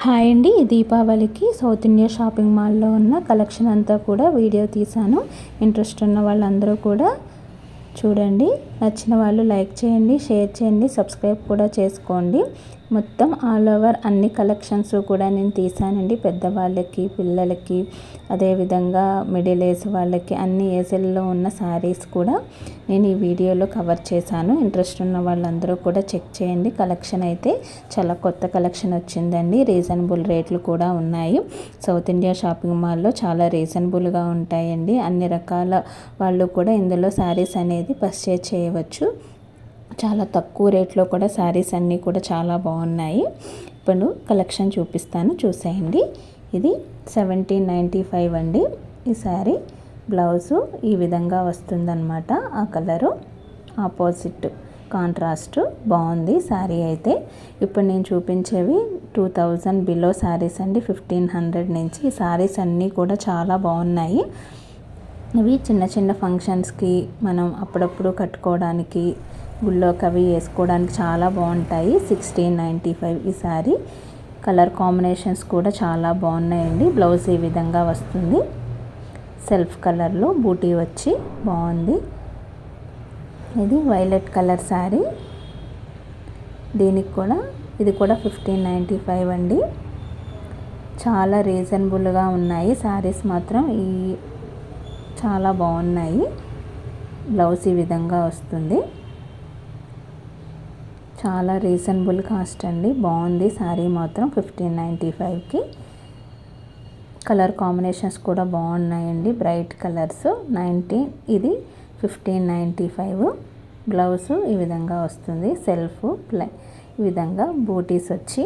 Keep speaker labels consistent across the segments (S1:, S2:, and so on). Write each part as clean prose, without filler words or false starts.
S1: Hi అండి, దీపావళికి south India shopping మాల్లో ఉన్న కలెక్షన్ అంతా కూడా వీడియో తీశాను. ఇంట్రెస్ట్ ఉన్న వాళ్ళందరూ కూడా చూడండి. నచ్చిన వాళ్ళు లైక్ చేయండి, షేర్ చేయండి, సబ్స్క్రైబ్ కూడా చేసుకోండి. మొత్తం ఆల్ ఓవర్ అన్ని కలెక్షన్స్ కూడా నేను తీసానండి. పెద్దవాళ్ళకి, పిల్లలకి, అదేవిధంగా మిడిల్ ఏజ్ వాళ్ళకి అన్ని ఏజ్ల్లో ఉన్న శారీస్ కూడా నేను ఈ వీడియోలో కవర్ చేశాను. ఇంట్రెస్ట్ ఉన్న వాళ్ళందరూ కూడా చెక్ చేయండి. కలెక్షన్ అయితే చాలా కొత్త కలెక్షన్ వచ్చిందండి. రీజనబుల్ రేట్లు కూడా ఉన్నాయి. సౌత్ ఇండియా షాపింగ్ మాల్లో చాలా రీజనబుల్గా ఉంటాయండి. అన్ని రకాల వాళ్ళు కూడా ఇందులో శారీస్ అనేది పర్చేజ్ చేయవచ్చు. చాలా తక్కువ రేట్లో కూడా శారీస్ అన్నీ కూడా చాలా బాగున్నాయి. ఇప్పుడు కలెక్షన్ చూపిస్తాను, చూసేయండి. ఇది 1795 అండి. ఈ శారీ బ్లౌజు ఈ విధంగా వస్తుందన్నమాట. ఆ కలరు ఆపోజిట్ కాంట్రాస్ట్ బాగుంది శారీ అయితే. ఇప్పుడు నేను చూపించేవి 2000 బిలో శారీస్ అండి. 1500 నుంచి ఈ శారీస్ అన్నీ కూడా చాలా బాగున్నాయి. ఇవి చిన్న చిన్న ఫంక్షన్స్కి మనం అప్పుడప్పుడు కట్టుకోవడానికి, గుళ్ళోకి అవి వేసుకోవడానికి చాలా బాగుంటాయి. 1695 ఈ శారీ. కలర్ కాంబినేషన్స్ కూడా చాలా బాగున్నాయండి. బ్లౌజ్ ఈ విధంగా వస్తుంది. సెల్ఫ్ కలర్లో బూటీ వచ్చి బాగుంది. ఇది వైలెట్ కలర్ శారీ. దీనికి కూడా ఇది కూడా 1595 అండి. చాలా రీజనబుల్గా ఉన్నాయి శారీస్ మాత్రం. చాలా బాగున్నాయి. బ్లౌజ్ ఈ విధంగా వస్తుంది. చాలా రీజనబుల్ కాస్ట్ అండి. బాగుంది శారీ మాత్రం 1595కి. కలర్ కాంబినేషన్స్ కూడా బాగున్నాయండి. Bright colours. ఇది 1595. బ్లౌజ్ ఈ విధంగా వస్తుంది. సెల్ఫ్ ఈ విధంగా బూటీస్ వచ్చి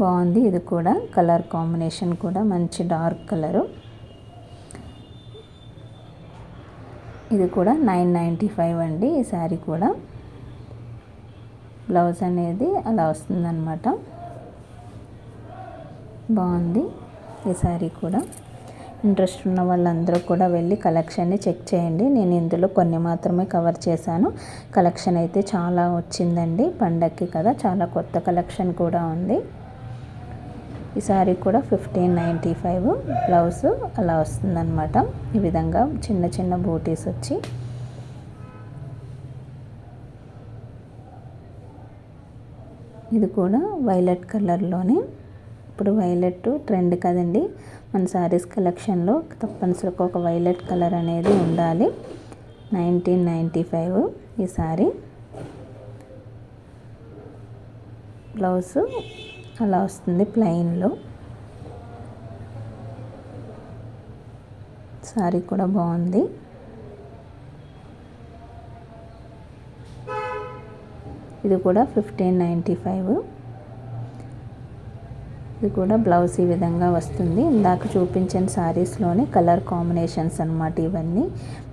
S1: బాగుంది. ఇది కూడా కలర్ కాంబినేషన్ కూడా మంచి డార్క్ కలరు. ఇది కూడా 995 అండి. ఈ శారీ కూడా బ్లౌజ్ అనేది అలా వస్తుందన్నమాట. బాగుంది ఈ శారీ కూడా. ఇంట్రెస్ట్ ఉన్న వాళ్ళందరూ కూడా వెళ్ళి కలెక్షన్ని చెక్ చేయండి. నేను ఇందులో కొన్ని మాత్రమే కవర్ చేశాను. కలెక్షన్ అయితే చాలా వచ్చిందండి. పండగకి కదా, చాలా కొత్త కలెక్షన్ కూడా ఉంది. ఈ శారీ కూడా 1595. బ్లౌజ్ అలా వస్తుందన్నమాట. ఈ విధంగా చిన్న చిన్న బూటీస్ వచ్చి ఇది కూడా వైలెట్ కలర్లోనే. ఇప్పుడు వైలెట్ ట్రెండ్ కదండి మన శారీస్ కలెక్షన్లో. తప్పనిసరిగా ఒక వైలెట్ కలర్ అనేది ఉండాలి. 1995 ఈ శారీ. బ్లౌజ్ అలా వస్తుంది ప్లెయిన్లో. శారీ కూడా బాగుంది. ఇది కూడా 1595. ఇది కూడా బ్లౌజ్ ఈ విధంగా వస్తుంది. ఇందాక చూపించిన శారీస్లోనే కలర్ కాంబినేషన్స్ అన్నమాట ఇవన్నీ.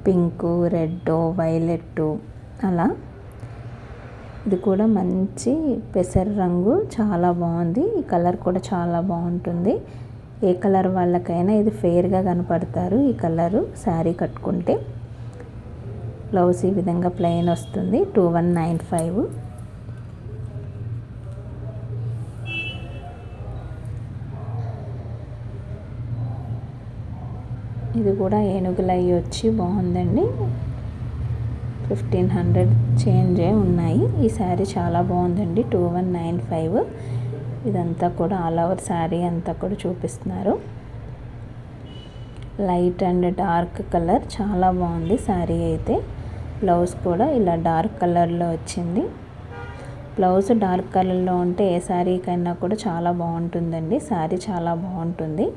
S1: పింకు, రెడ్, వైలెట్ అలా. ఇది కూడా మంచి పెసర రంగు, చాలా బాగుంది. ఈ కలర్ కూడా చాలా బాగుంటుంది. ఏ కలర్ వాళ్ళకైనా ఇది ఫెయిర్గా కనపడతారు ఈ కలరు శారీ కట్టుకుంటే. బ్లౌజ్ ఈ విధంగా ప్లెయిన్ వస్తుంది. 2195. ఇది కూడా ఏనుగులు అయ్యి వచ్చి బాగుందండి. 1500 చేంజే ఉన్నాయి. ఈ శారీ చాలా బాగుందండి. 2195. ఇదంతా కూడా ఆల్ ఓవర్ శారీ అంతా కూడా చూపిస్తున్నారు. లైట్ అండ్ డార్క్ కలర్ చాలా బాగుంది శారీ అయితే. బ్లౌజ్ కూడా ఇలా డార్క్ కలర్లో వచ్చింది. బ్లౌజ్ డార్క్ కలర్లో ఉంటే ఏ శారీకైనా కూడా చాలా బాగుంటుందండి. శారీ చాలా బాగుంటుంది.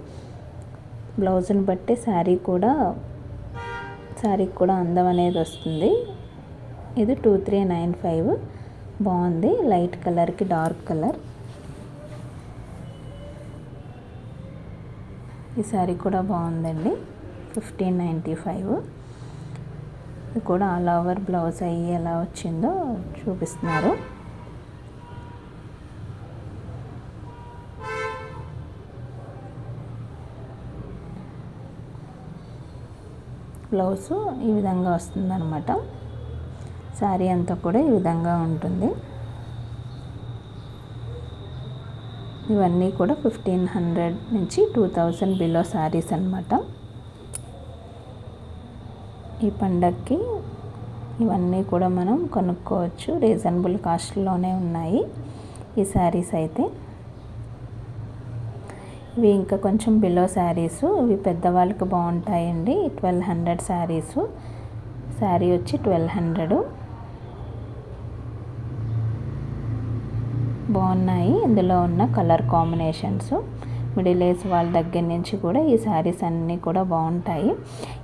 S1: బ్లౌజ్ని బట్టి శారీకి కూడా అందం అనేది వస్తుంది. ఇది 2395. బాగుంది. లైట్ కలర్కి డార్క్ కలర్. ఈ శారీ కూడా బాగుందండి. 1595. ఇది కూడా ఆల్ ఓవర్ బ్లౌజ్ అయ్యి ఎలా వచ్చిందో చూపిస్తున్నారు. బ్లౌజ్ ఈ విధంగా వస్తుందన్నమాట. శారీ అంతా కూడా ఈ విధంగా ఉంటుంది. ఇవన్నీ కూడా 1500 నుంచి 2000 బిలో శారీస్ అన్నమాట. ఈ పండగకి ఇవన్నీ కూడా మనం కొనుక్కోవచ్చు, రీజనబుల్ కాస్ట్లోనే ఉన్నాయి ఈ శారీస్ అయితే. ఇవి ఇంకా కొంచెం బిలో శారీస్, ఇవి పెద్దవాళ్ళకి బాగుంటాయండి. 1200 శారీస్, శారీ వచ్చి 1200 బాగున్నాయి. ఇందులో ఉన్న కలర్ కాంబినేషన్స్ మిడిల్ ఏజ్ వాళ్ళ దగ్గర నుంచి కూడా ఈ శారీస్ అన్నీ కూడా బాగుంటాయి.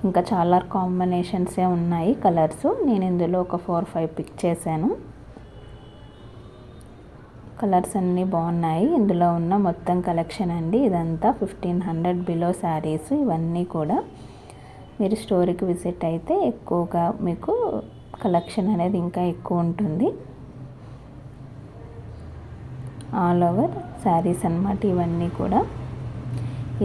S1: ఇంకా చాలా కాంబినేషన్సే ఉన్నాయి కలర్స్. నేను ఇందులో ఒక 4-5 పిక్ చేశాను. కలర్స్ అన్నీ బాగున్నాయి. ఇందులో ఉన్న మొత్తం కలెక్షన్ అండి ఇదంతా 1500 బిలో శారీస్. ఇవన్నీ కూడా మీరు స్టోర్కి విజిట్ అయితే ఎక్కువగా మీకు కలెక్షన్ అనేది ఇంకా ఎక్కువ ఉంటుంది. ఆల్ ఓవర్ శారీస్ అన్నమాట ఇవన్నీ కూడా.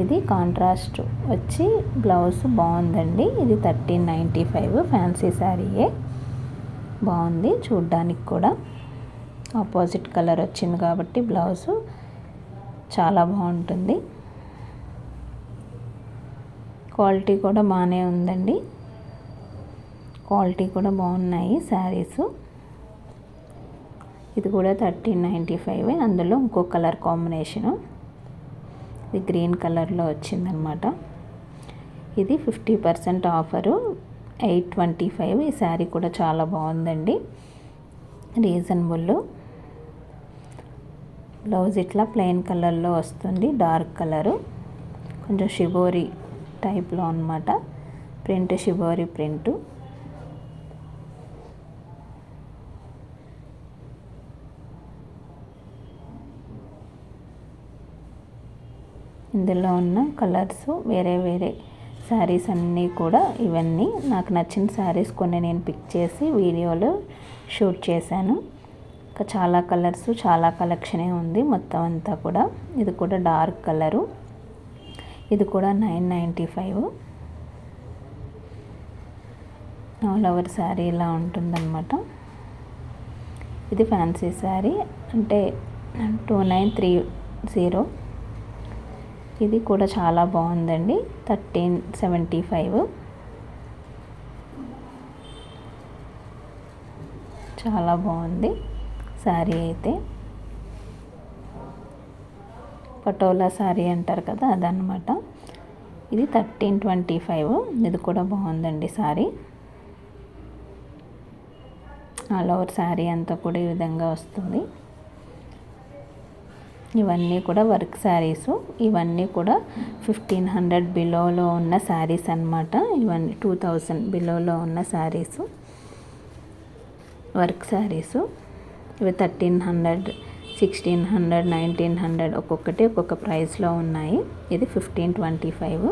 S1: ఇది కాంట్రాస్ట్ వచ్చి బ్లౌజ్ బాగుందండి. ఇది 1395 ఫ్యాన్సీ శారీయే, బాగుంది చూడ్డానికి కూడా. ఆపోజిట్ కలర్ వచ్చింది కాబట్టి బ్లౌజు చాలా బాగుంటుంది. క్వాలిటీ కూడా బాగానే ఉందండి, క్వాలిటీ కూడా బాగున్నాయి శారీస్. ఇది కూడా 1395. అందులో ఇంకో కలర్ కాంబినేషను, ఇది గ్రీన్ కలర్లో వచ్చిందనమాట. ఇది 50% ఆఫరు 825. ఈ శారీ కూడా చాలా బాగుందండి, రీజనబుల్. బ్లౌజ్ ఇట్లా ప్లెయిన్ కలర్లో వస్తుంది, డార్క్ కలరు, కొంచెం షిబోరి టైప్లో అన్నమాట. Print shibori print. ఇందులో ఉన్న కలర్స్ వేరే వేరే శారీస్ అన్నీ కూడా. ఇవన్నీ నాకు నచ్చిన శారీస్ కొన్ని నేను పిక్ చేసి వీడియోలో షూట్ చేశాను. ఇంకా చాలా కలర్స్, చాలా కలెక్షనే ఉంది మొత్తం అంతా కూడా. ఇది కూడా డార్క్ కలరు, ఇది కూడా 995. ఆల్ ఓవర్ శారీ ఇలా ఉంటుందన్నమాట. ఇది ఫ్యాన్సీ శారీ అంటే 2930. ఇది కూడా చాలా బాగుందండి, 1375. చాలా బాగుంది శారీ అయితే. పటోలా శారీ అంటారు కదా అదనమాట. ఇది 1325. ఇది కూడా బాగుందండి శారీ. ఆల్ ఓవర్ శారీ అంతా కూడా ఈ విధంగా వస్తుంది. ఇవన్నీ కూడా వర్క్ శారీసు. ఇవన్నీ కూడా 1500 బిలోలో ఉన్న శారీస్ అన్నమాట. ఇవన్నీ 2000 బిలోలో ఉన్న శారీసు, వర్క్ శారీసు. ఇవి 1300, 1600, 1900 ఒక్కొక్కటి ఒక్కొక్క ప్రైస్లో ఉన్నాయి. ఇది 1525.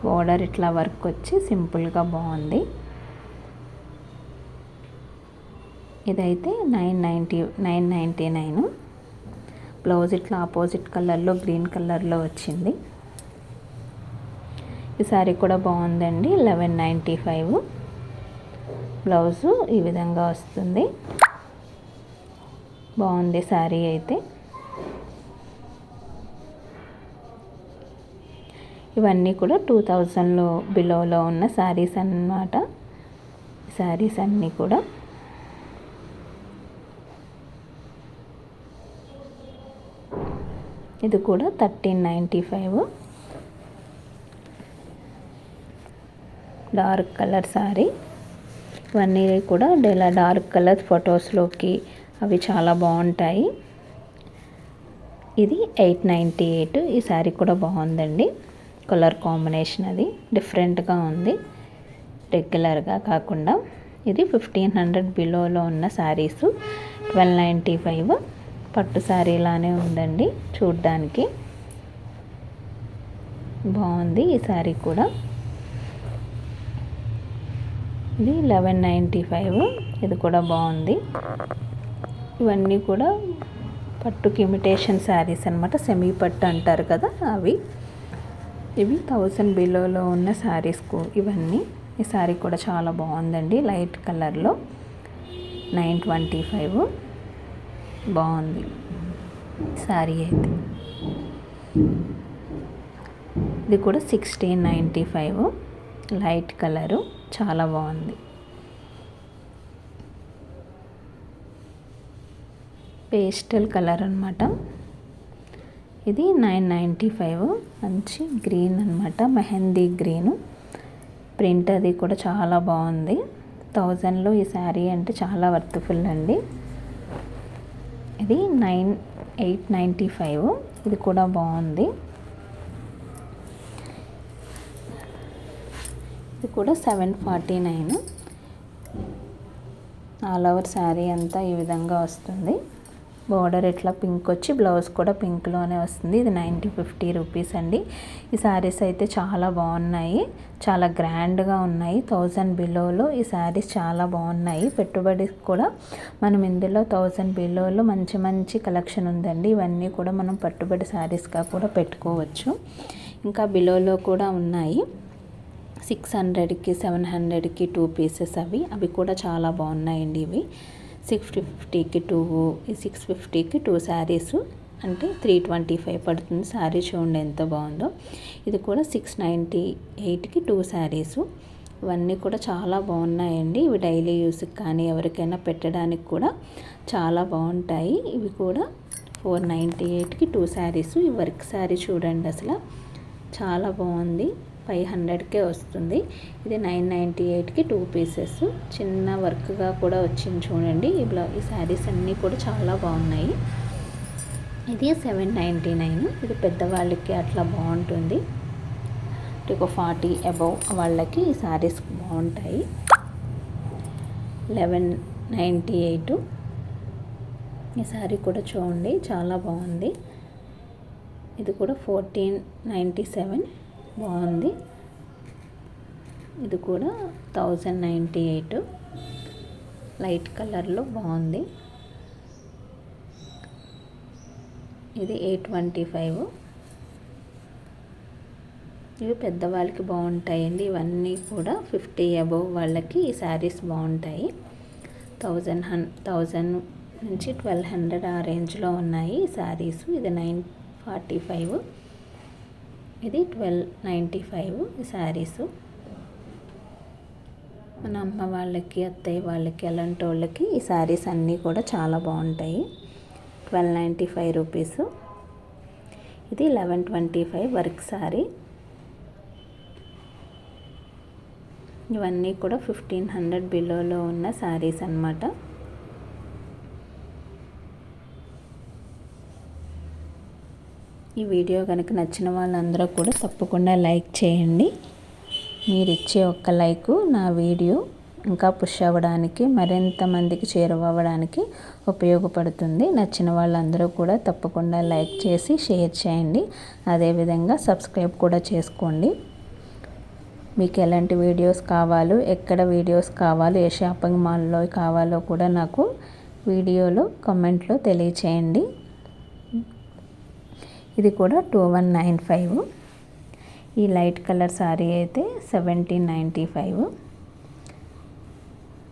S1: బోర్డర్ ఇట్లా వర్క్ వచ్చి సింపుల్గా బాగుంది. ఇదైతే 999. బ్లౌజ్ ఇట్లా ఆపోజిట్ కలర్లో గ్రీన్ కలర్లో వచ్చింది. ఈ శారీ కూడా బాగుందండి, 1195. బ్లౌజు ఈ విధంగా వస్తుంది, బాగుంది శారీ అయితే. ఇవన్నీ కూడా 2000లో బిలోలో ఉన్న శారీస్ అన్నమాట. శారీస్ అన్నీ కూడా. ఇది కూడా 1395. Dark colour sari. ఇవన్నీ కూడా ఇలా డార్క్ కలర్ ఫొటోస్లోకి అవి చాలా బాగుంటాయి. ఇది 898. ఈ శారీ కూడా బాగుందండి, కలర్ కాంబినేషన్ అది డిఫరెంట్గా ఉంది, రెగ్యులర్గా కాకుండా. ఇది 1500 బిలోలో ఉన్న శారీసు, 1295. పట్టు శారీలానే ఉందండి చూడ్డానికి, బాగుంది ఈ శారీ కూడా. ఇది 1195. ఇది కూడా బాగుంది. ఇవన్నీ కూడా పట్టుకి ఇమిటేషన్ శారీస్ అనమాట, సెమీ పట్టు అంటారు కదా అవి. ఇవి 1000 బిలోలో ఉన్న శారీస్కు ఇవన్నీ. ఈ శారీ కూడా చాలా బాగుందండి, లైట్ కలర్లో, 925. బాగుంది. శారీ అయితే ఇది కూడా 1695 లైట్ కలరు, చాలా బాగుంది. పేస్టల్ కలర్ అనమాట. ఇది 995 మంచి గ్రీన్ అనమాట, మెహందీ గ్రీను. ప్రింట్ అది కూడా చాలా బాగుంది. 1000లో ఈ శారీ అంటే చాలా వర్త్ఫుల్ అండి. ఇది 895, ఇది కూడా బాగుంది. ఇది కూడా 749. ఆల్ ఓవర్ శారీ అంతా ఈ విధంగా వస్తుంది. బోర్డర్ ఇట్లా పింక్ వచ్చి బ్లౌజ్ కూడా పింక్లోనే వస్తుంది. ఇది 90-50 రూపీస్ అండి. ఈ శారీస్ అయితే చాలా బాగున్నాయి, చాలా గ్రాండ్గా ఉన్నాయి. 1000 బిలోలో ఈ శారీస్ చాలా బాగున్నాయి. పెట్టుబడి కూడా మనం ఇందులో 1000 బిలోలో మంచి మంచి కలెక్షన్ ఉందండి. ఇవన్నీ కూడా మనం పెట్టుబడి శారీస్గా కూడా పెట్టుకోవచ్చు. ఇంకా బిలోలో కూడా ఉన్నాయి. 600కి 700కి 2 పీసెస్ అవి కూడా చాలా బాగున్నాయండి. ఇవి 650కి 2, 650కి 2 శారీస్ అంటే 325 పడుతుంది శారీ. చూడండి ఎంత బాగుందో. ఇది కూడా 698కి 2 శారీస్. ఇవన్నీ కూడా చాలా బాగున్నాయండి. ఇవి డైలీ యూస్కి కానీ ఎవరికైనా పెట్టడానికి కూడా చాలా బాగుంటాయి. ఇవి కూడా 498కి 2 శారీస్. ఈ వర్క్ శారీ చూడండి, అసలు చాలా బాగుంది. 500కే వస్తుంది. ఇది 998కి 2 పీసెస్. చిన్న వర్క్గా కూడా వచ్చింది చూడండి. ఈ శారీస్ అన్నీ కూడా చాలా బాగున్నాయి. ఇది 799. ఇది పెద్దవాళ్ళకి అట్లా బాగుంటుంది. ఒక 40 అబవ్ వాళ్ళకి ఈ శారీస్ బాగుంటాయి. 1198. ఈ శారీ కూడా చూడండి చాలా బాగుంది. ఇది కూడా 1497 బాగుంది. ఇది కూడా 1098 లైట్ కలర్లో బాగుంది. ఇది 825. ఇవి పెద్దవాళ్ళకి బాగుంటాయండి. ఇవన్నీ కూడా 50 అబవ్ వాళ్ళకి ఈ శారీస్ బాగుంటాయి. 1000 నుంచి 1200 ఆ రేంజ్లో ఉన్నాయి ఈ శారీస్. ఇది 945. ఇది 1295 ఈ శారీసు. మన అమ్మ వాళ్ళకి, అత్తయ్య వాళ్ళకి, అలాంటి వాళ్ళకి ఈ శారీస్ అన్నీ కూడా చాలా బాగుంటాయి. 1295 రూపీస్. ఇది 1125 వర్క్ శారీ. ఇవన్నీ కూడా 1500 బిలోలో ఉన్న శారీస్ అన్నమాట. ఈ వీడియో కనుక నచ్చిన వాళ్ళందరూ కూడా తప్పకుండా లైక్ చేయండి. మీరు ఇచ్చే ఒక్క లైకు నా వీడియో ఇంకా పుష్ అవ్వడానికి, మరింత మందికి చేరువవ్వడానికి ఉపయోగపడుతుంది. నచ్చిన వాళ్ళందరూ కూడా తప్పకుండా లైక్ చేసి షేర్ చేయండి. అదేవిధంగా సబ్స్క్రైబ్ కూడా చేసుకోండి. మీకు ఎలాంటి వీడియోస్ కావాలో, ఎక్కడ వీడియోస్ కావాలో, ఏ షాపింగ్ మాల్లో కావాలో కూడా నాకు వీడియోలో కామెంట్లో తెలియచేయండి. ఇది కూడా 2195. ఈ లైట్ కలర్ శారీ అయితే 1795.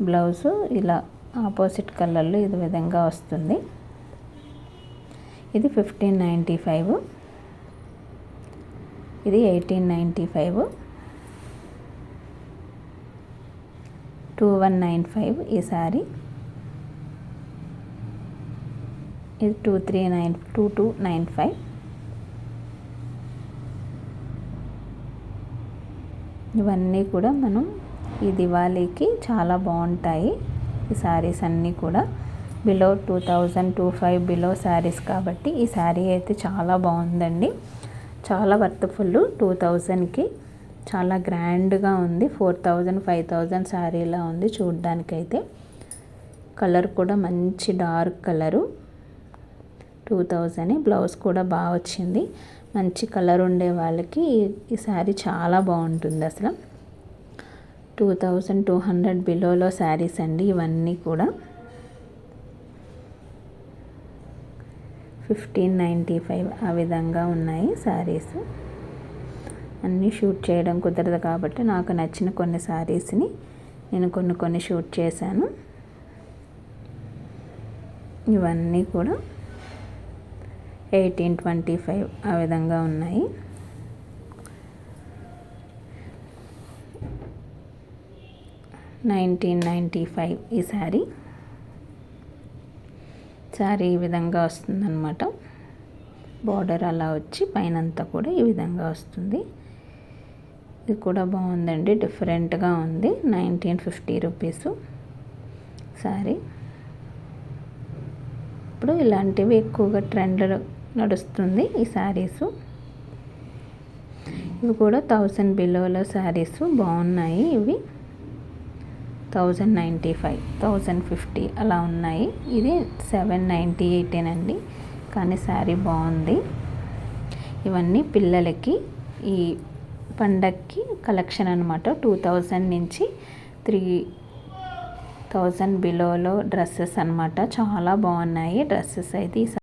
S1: బ్లౌజు ఇలా ఆపోజిట్ కలర్లో ఇది విధంగా వస్తుంది. ఇది 1595. ఇది 1895. 2195 ఈ శారీ. ఇది 2295. ఇవన్నీ కూడా మనం ఈ దివాళీకి చాలా బాగుంటాయి. ఈ శారీస్ అన్నీ కూడా బిలో 2025 బిలో శారీస్ కాబట్టి ఈ శారీ అయితే చాలా బాగుందండి. చాలా వర్త్ఫుల్. 2000కి చాలా గ్రాండ్గా ఉంది. 4000 5000 శారీలా ఉంది చూడ్డానికైతే. కలర్ కూడా మంచి డార్క్ కలరు. 2000. బ్లౌజ్ కూడా బాగా వచ్చింది. మంచి కలర్ ఉండే వాళ్ళకి ఈ శారీ చాలా బాగుంటుంది. అసలు 2200 బిలోలో శారీస్ అండి ఇవన్నీ కూడా. 1595 ఆ విధంగా ఉన్నాయి శారీస్. అన్నీ షూట్ చేయడం కుదరదు కాబట్టి నాకు నచ్చిన కొన్ని శారీస్ని నేను కొన్ని షూట్ చేశాను. ఇవన్నీ కూడా 1825 ఆ విధంగా ఉన్నాయి. $1995 ఈ శారీ ఈ విధంగా వస్తుందన్నమాట. బార్డర్ అలా వచ్చి పైన అంతా కూడా ఈ విధంగా వస్తుంది. ఇది కూడా బాగుందండి, డిఫరెంట్గా ఉంది. 1950 రూపీస్ శారీ. ఇప్పుడు ఇలాంటివి ఎక్కువగా ట్రెండ్లో నడుస్తుంది ఈ శారీసు. ఇవి కూడా 1000 బిలోలో శారీస్ బాగున్నాయి. ఇవి 1095, 1050 అలా ఉన్నాయి. ఇది 798 అండి, కానీ శారీ బాగుంది. ఇవన్నీ పిల్లలకి ఈ పండక్కి కలెక్షన్ అనమాట. 2000 నుంచి 3000 బిలోలో డ్రెస్సెస్ అనమాట. చాలా బాగున్నాయి డ్రెస్సెస్ అయితే.